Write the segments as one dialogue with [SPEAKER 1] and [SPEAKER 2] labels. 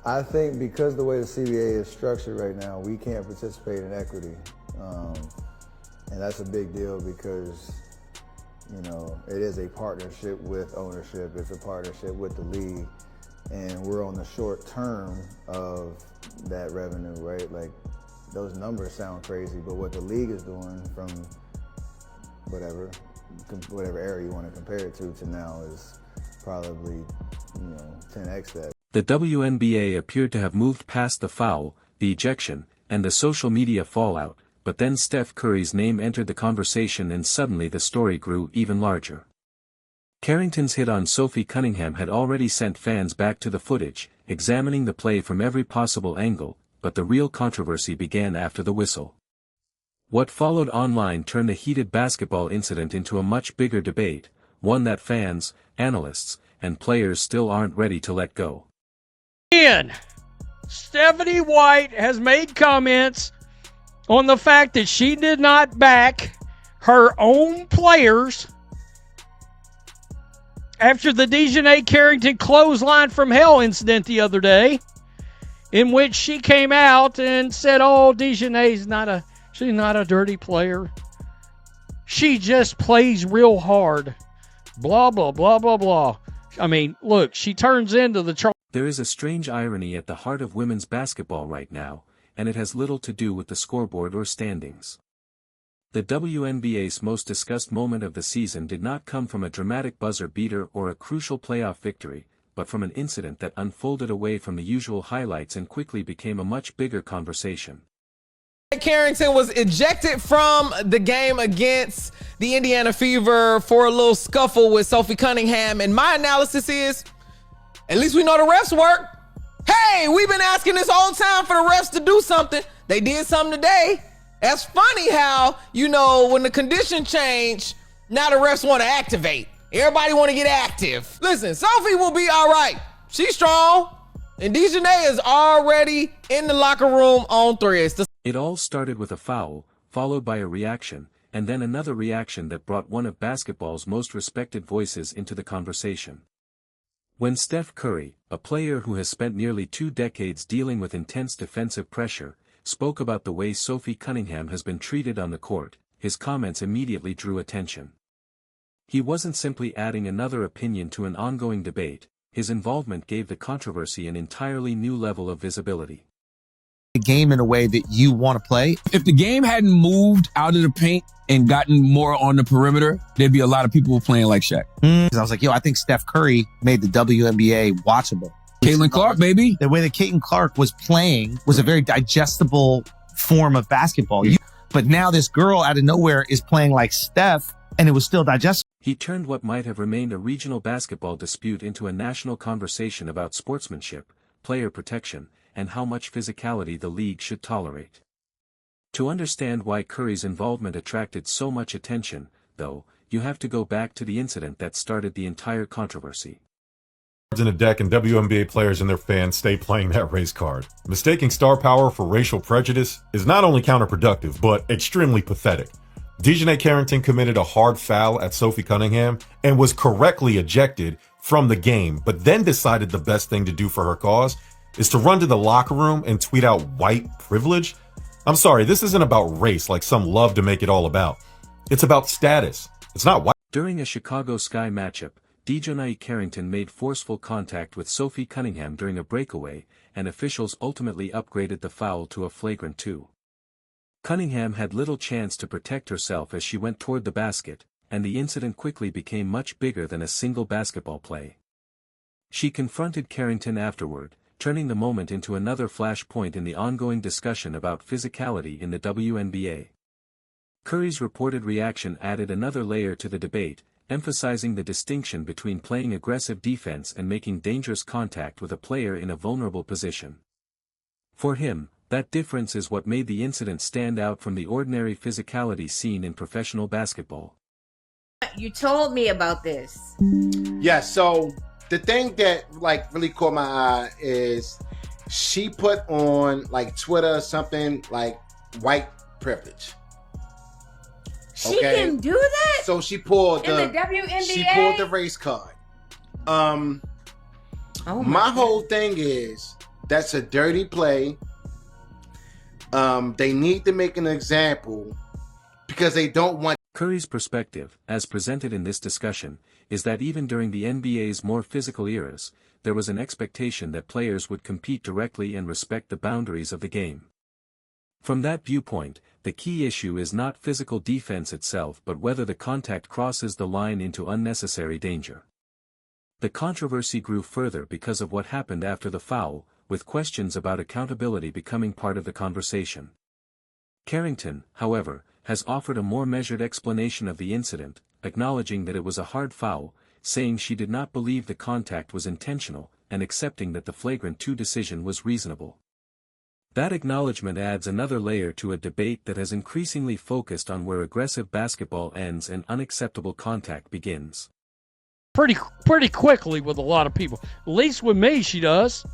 [SPEAKER 1] I think because the way the CBA is structured right now, we can't participate in equity. And that's a big deal because, you know, it is a partnership with ownership. It's a partnership with the league. And we're on the short term of that revenue, right? Like, those numbers sound crazy, but what the league is doing from whatever era you want to compare it to now is probably, you know, 10x that.
[SPEAKER 2] The WNBA appeared to have moved past the foul, the ejection, and the social media fallout, but then Steph Curry's name entered the conversation and suddenly the story grew even larger. Carrington's hit on Sophie Cunningham had already sent fans back to the footage, examining the play from every possible angle, but the real controversy began after the whistle. What followed online turned the heated basketball incident into a much bigger debate, one that fans, analysts, and players still aren't ready to let go.
[SPEAKER 3] Stephanie White has made comments on the fact that she did not back her own players after the DiJonai Carrington clothesline from hell incident the other day, in which she came out and said, oh, DiJonai's she's not a dirty player. She just plays real hard. Blah, blah, blah, blah, blah. I mean, look, she turns into the...
[SPEAKER 2] There is a strange irony at the heart of women's basketball right now, and it has little to do with the scoreboard or standings. The WNBA's most discussed moment of the season did not come from a dramatic buzzer beater or a crucial playoff victory, but from an incident that unfolded away from the usual highlights and quickly became a much bigger conversation.
[SPEAKER 4] Carrington was ejected from the game against the Indiana Fever for a little scuffle with Sophie Cunningham, and my analysis is, at least we know the refs work. Hey, we've been asking this whole time for the refs to do something. They did something today. That's funny how, you know, when the condition change, now the refs want to activate. Everybody want to get active. Listen, Sophie will be all right. She's strong. And DiJonai is already in the locker room on threads.
[SPEAKER 2] It all started with a foul, followed by a reaction, and then another reaction that brought one of basketball's most respected voices into the conversation. When Steph Curry, a player who has spent nearly 2 decades dealing with intense defensive pressure, spoke about the way Sophie Cunningham has been treated on the court, his comments immediately drew attention. He wasn't simply adding another opinion to an ongoing debate, his involvement gave the controversy an entirely new level of visibility.
[SPEAKER 5] The game in a way that you want to play.
[SPEAKER 6] If the game hadn't moved out of the paint and gotten more on the perimeter, there'd be a lot of people playing like Shaq.
[SPEAKER 5] I was like, I think Steph Curry made the WNBA watchable.
[SPEAKER 6] Caitlin Clark, baby.
[SPEAKER 5] The way that Caitlin Clark was playing was a very digestible form of basketball. But now this girl out of nowhere is playing like Steph, and it was still digestible.
[SPEAKER 2] He turned what might have remained a regional basketball dispute into a national conversation about sportsmanship, player protection, and how much physicality the league should tolerate. To understand why Curry's involvement attracted so much attention, though, you have to go back to the incident that started the entire controversy.
[SPEAKER 7] In a deck and WNBA players and their fans stay playing that race card. Mistaking star power for racial prejudice is not only counterproductive, but extremely pathetic. DiJonai Carrington committed a hard foul at Sophie Cunningham and was correctly ejected from the game, but then decided the best thing to do for her cause is to run to the locker room and tweet out white privilege. I'm sorry, this isn't about race like some love to make it all about. It's about status. It's not white.
[SPEAKER 2] During a Chicago Sky matchup, DiJonai Carrington made forceful contact with Sophie Cunningham during a breakaway, and officials ultimately upgraded the foul to a flagrant 2. Cunningham had little chance to protect herself as she went toward the basket, and the incident quickly became much bigger than a single basketball play. She confronted Carrington afterward, turning the moment into another flashpoint in the ongoing discussion about physicality in the WNBA. Curry's reported reaction added another layer to the debate, emphasizing the distinction between playing aggressive defense and making dangerous contact with a player in a vulnerable position. For him, that difference is what made the incident stand out from the ordinary physicality seen in professional basketball.
[SPEAKER 8] You told me about this.
[SPEAKER 9] Yeah, so the thing that really caught my eye is she put on Twitter something like white privilege.
[SPEAKER 8] She can do that?
[SPEAKER 9] So she pulled
[SPEAKER 8] in the WNBA?
[SPEAKER 9] She pulled the race card. My whole thing is That's a dirty play. They need to make an example because they don't want.
[SPEAKER 2] Curry's perspective, as presented in this discussion, is that even during the NBA's more physical eras, there was an expectation that players would compete directly and respect the boundaries of the game. From that viewpoint, the key issue is not physical defense itself but whether the contact crosses the line into unnecessary danger. The controversy grew further because of what happened after the foul, with questions about accountability becoming part of the conversation. Carrington, however, has offered a more measured explanation of the incident, acknowledging that it was a hard foul, saying she did not believe the contact was intentional, and accepting that the flagrant 2 decision was reasonable. That acknowledgement adds another layer to a debate that has increasingly focused on where aggressive basketball ends and unacceptable contact begins.
[SPEAKER 3] Pretty quickly with a lot of people. At least with me, she does.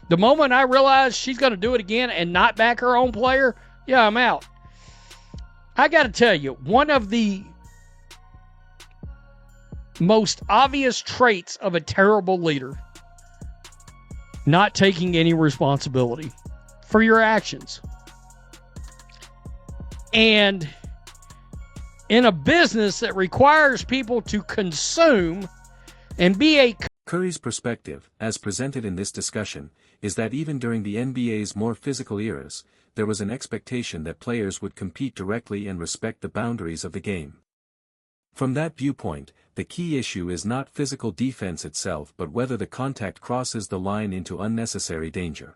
[SPEAKER 3] The moment I realize she's going to do it again and not back her own player, yeah, I'm out. I got to tell you, one of the most obvious traits of a terrible leader, not taking any responsibility for your actions. And in a business that requires people to consume and be a...
[SPEAKER 2] Curry's perspective, as presented in this discussion, is that even during the NBA's more physical eras, there was an expectation that players would compete directly and respect the boundaries of the game. From that viewpoint, the key issue is not physical defense itself but whether the contact crosses the line into unnecessary danger.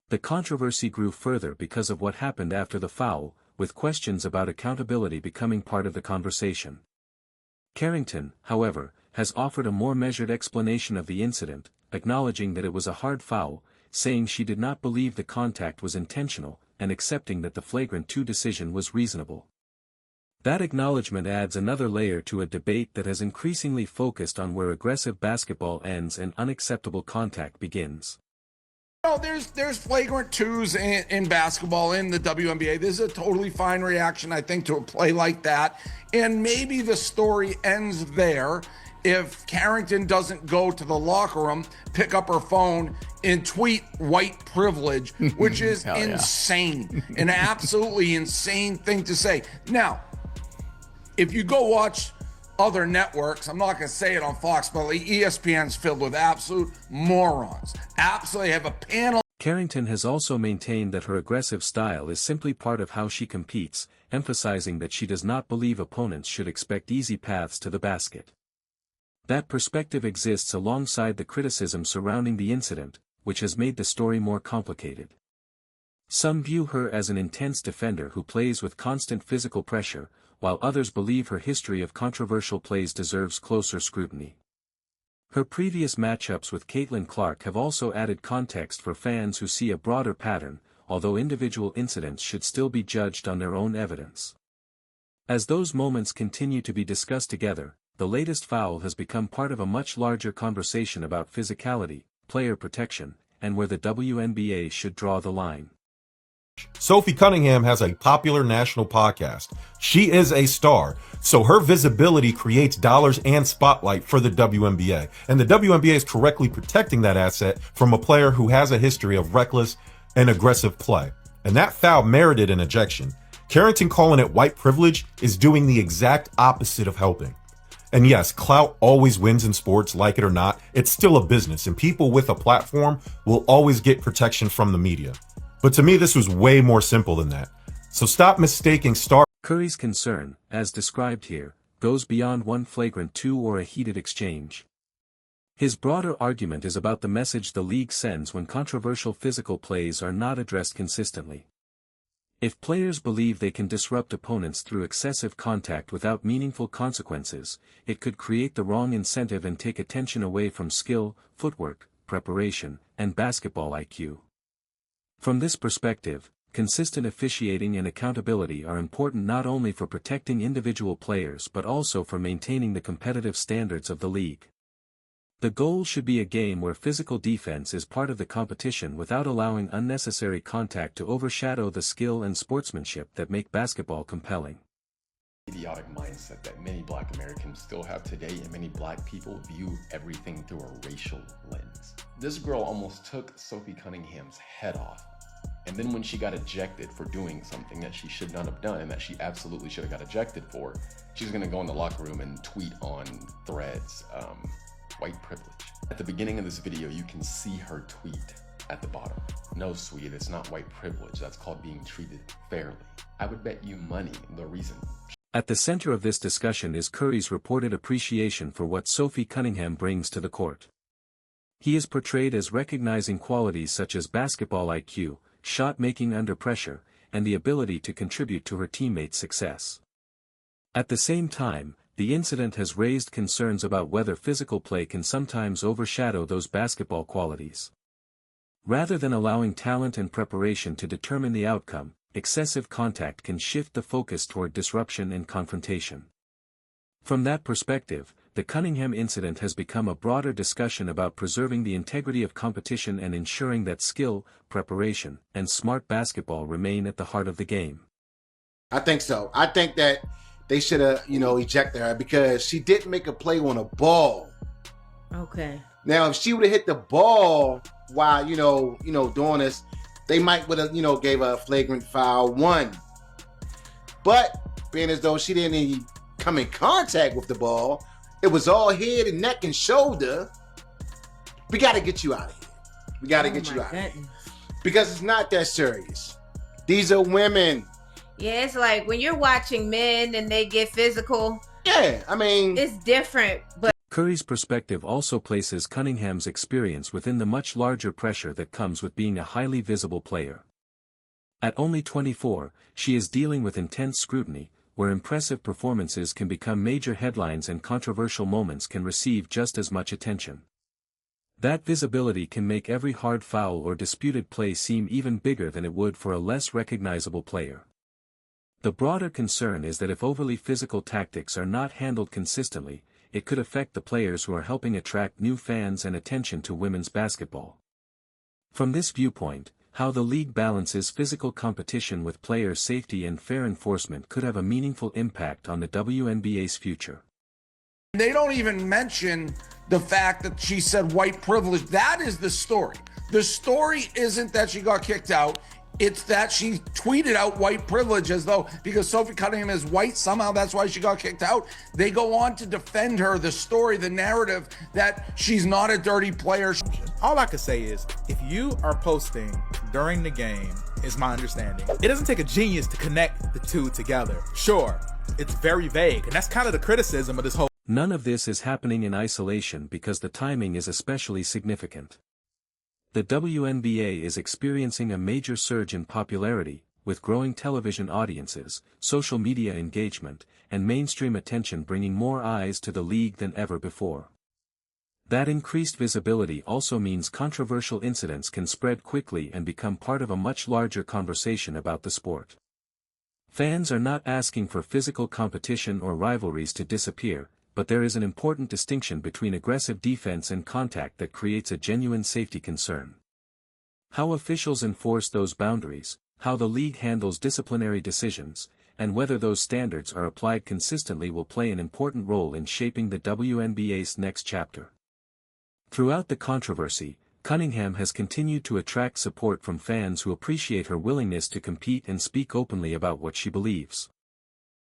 [SPEAKER 2] The controversy grew further because of what happened after the foul, with questions about accountability becoming part of the conversation. Carrington, however, has offered a more measured explanation of the incident, acknowledging that it was a hard foul, saying she did not believe the contact was intentional, and accepting that the flagrant 2 decision was reasonable. That acknowledgement adds another layer to a debate that has increasingly focused on where aggressive basketball ends and unacceptable contact begins.
[SPEAKER 10] There's flagrant 2s in basketball in the WNBA. This is a totally fine reaction, I think, to a play like that. And maybe the story ends there if Carrington doesn't go to the locker room, pick up her phone, and tweet white privilege, which is insane. An absolutely insane thing to say. Now, if you go watch other networks, I'm not going to say it on Fox, but ESPN's filled with absolute morons. Absolutely have a panel.
[SPEAKER 2] Carrington has also maintained that her aggressive style is simply part of how she competes, emphasizing that she does not believe opponents should expect easy paths to the basket. That perspective exists alongside the criticism surrounding the incident, which has made the story more complicated. Some view her as an intense defender who plays with constant physical pressure, while others believe her history of controversial plays deserves closer scrutiny. Her previous matchups with Caitlin Clark have also added context for fans who see a broader pattern, although individual incidents should still be judged on their own evidence. As those moments continue to be discussed together, the latest foul has become part of a much larger conversation about physicality, player protection, and where the WNBA should draw the line.
[SPEAKER 7] Sophie Cunningham has a popular national podcast. She is a star, so her visibility creates dollars and spotlight for the WNBA. And the WNBA is correctly protecting that asset from a player who has a history of reckless and aggressive play. And that foul merited an ejection. Carrington calling it white privilege is doing the exact opposite of helping. And yes, clout always wins in sports, like it or not. It's still a business, and people with a platform will always get protection from the media. But to me, this was way more simple than that. So stop mistaking star.
[SPEAKER 2] Curry's concern, as described here, goes beyond one flagrant 2 or a heated exchange. His broader argument is about the message the league sends when controversial physical plays are not addressed consistently. If players believe they can disrupt opponents through excessive contact without meaningful consequences, it could create the wrong incentive and take attention away from skill, footwork, preparation, and basketball IQ. From this perspective, consistent officiating and accountability are important not only for protecting individual players but also for maintaining the competitive standards of the league. The goal should be a game where physical defense is part of the competition without allowing unnecessary contact to overshadow the skill and sportsmanship that make basketball compelling.
[SPEAKER 11] Idiotic mindset that many Black Americans still have today, and many Black people view everything through a racial lens. This girl almost took Sophie Cunningham's head off. And then when she got ejected for doing something that she should not have done and that she absolutely should have got ejected for, she's gonna go in the locker room and tweet on Threads, white privilege. At the beginning of this video, you can see her tweet at the bottom. No, sweetie, it's not white privilege. That's called being treated fairly. I would bet you money the reason.
[SPEAKER 2] At the center of this discussion is Curry's reported appreciation for what Sophie Cunningham brings to the court. He is portrayed as recognizing qualities such as basketball IQ, shot making under pressure, and the ability to contribute to her teammates' success. At the same time, the incident has raised concerns about whether physical play can sometimes overshadow those basketball qualities. Rather than allowing talent and preparation to determine the outcome, excessive contact can shift the focus toward disruption and confrontation. From that perspective, the Cunningham incident has become a broader discussion about preserving the integrity of competition and ensuring that skill, preparation, and smart basketball remain at the heart of the game.
[SPEAKER 9] I think so. I think that they should have, ejected her because she didn't make a play on a ball.
[SPEAKER 8] Okay.
[SPEAKER 9] Now, if she would have hit the ball while, doing this, they might would have, gave her a flagrant foul 1. But being as though she didn't even come in contact with the ball, it was all head and neck and shoulder. We got to get you out of here. We got to get you out of here. Because it's not that serious. These are women.
[SPEAKER 8] Yeah, it's like when you're watching men and they get physical.
[SPEAKER 9] Yeah, I mean,
[SPEAKER 8] it's different, but
[SPEAKER 2] Curry's perspective also places Cunningham's experience within the much larger pressure that comes with being a highly visible player. At only 24, she is dealing with intense scrutiny, where impressive performances can become major headlines and controversial moments can receive just as much attention. That visibility can make every hard foul or disputed play seem even bigger than it would for a less recognizable player. The broader concern is that if overly physical tactics are not handled consistently, it could affect the players who are helping attract new fans and attention to women's basketball. From this viewpoint, how the league balances physical competition with player safety and fair enforcement could have a meaningful impact on the WNBA's future.
[SPEAKER 10] They don't even mention the fact that she said white privilege. That is the story. The story isn't that she got kicked out. It's that she tweeted out white privilege as though because Sophie Cunningham is white, somehow that's why she got kicked out. They go on to defend her, the story, the narrative that she's not a dirty player.
[SPEAKER 12] All I can say is, if you are posting during the game, is my understanding, it doesn't take a genius to connect the two together. Sure, it's very vague, and that's kind of the criticism of this whole.
[SPEAKER 2] None of this is happening in isolation because the timing is especially significant. The WNBA is experiencing a major surge in popularity, with growing television audiences, social media engagement, and mainstream attention bringing more eyes to the league than ever before. That increased visibility also means controversial incidents can spread quickly and become part of a much larger conversation about the sport. Fans are not asking for physical competition or rivalries to disappear, but there is an important distinction between aggressive defense and contact that creates a genuine safety concern. How officials enforce those boundaries, how the league handles disciplinary decisions, and whether those standards are applied consistently will play an important role in shaping the WNBA's next chapter. Throughout the controversy, Cunningham has continued to attract support from fans who appreciate her willingness to compete and speak openly about what she believes.